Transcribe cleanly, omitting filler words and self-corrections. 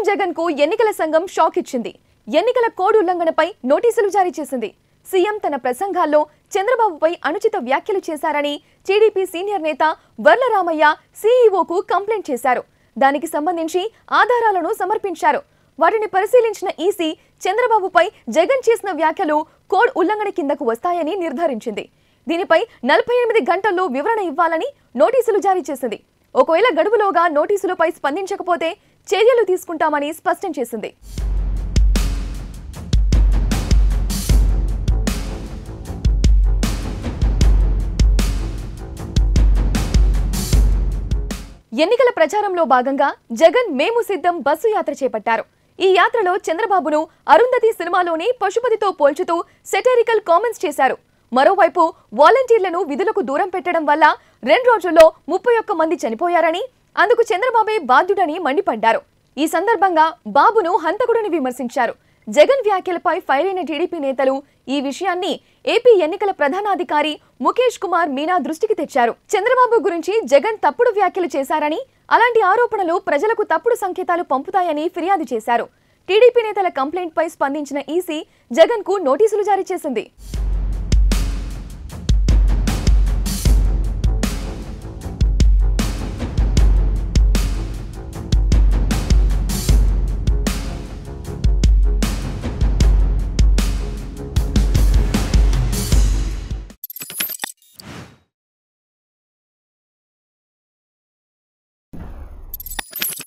CM Jagan కు ఎన్నికల సంఘం షాక్ ఇచ్చింది. ఎన్నికల కోడ్ ఉల్లంఘనపై నోటీసులు జారీ చేసింది. సీఎం తన ప్రసంగాల్లో చంద్రబాబుపై అనుచిత వ్యాఖ్యలు చేశారని టీడీపీ సీనియర్ నేత వర్లరామయ్య సీఈఓకు కంప్లైంట్ చేశారు. దానికి సంబంధించి ఆధారాలను సమర్పించారు. వాటిని పరిశీలించిన ఈసీ చంద్రబాబుపై జగన్ చేసిన వ్యాఖ్యలు కోడ్ ఉల్లంఘన కిందకు వస్తాయని నిర్ధారించింది. దీనిపై 48 గంటల్లో వివరణ ఇవ్వాలని నోటీసులు జారీ చేసింది. ఒకవేళ గడువులోగా నోటీసులపై స్పందించకపోతే చర్యలు తీసుకుంటామని స్పష్టం చేసింది. ఎన్నికల ప్రచారంలో భాగంగా జగన్ మేము సిద్ధం బస్సు యాత్ర చేపట్టారు. ఈ యాత్రలో చంద్రబాబును అరుంధతి సినిమాలోని పశుపతితో పోల్చుతూ సెటరికల్ కామెంట్స్ చేశారు. మరోవైపు వాలంటీర్లను విధులకు దూరం పెట్టడం వల్ల 2 రోజుల్లో 31 మంది చనిపోయారని, అందుకు చంద్రబాబే బాధ్యుడని మండిపడ్డారు. ఈ సందర్భంగా బాబును హంతకుడిని విమర్శించారు. జగన్ వ్యాఖ్యలపై ఫైర్ అయిన టీడీపీ నేతలు ఈ విషయాన్ని ఏపీ ఎన్నికల ప్రధానాధికారి ముఖేష్ కుమార్ మీనా దృష్టికి తెచ్చారు. చంద్రబాబు గురించి జగన్ తప్పుడు వ్యాఖ్యలు చేశారని, అలాంటి ఆరోపణలు ప్రజలకు తప్పుడు సంకేతాలు పంపుతాయని ఫిర్యాదు చేశారు. టీడీపీ నేతల కంప్లైంట్ పై స్పందించిన ఈసీ జగన్ కు నోటీసులు జారీ చేసింది.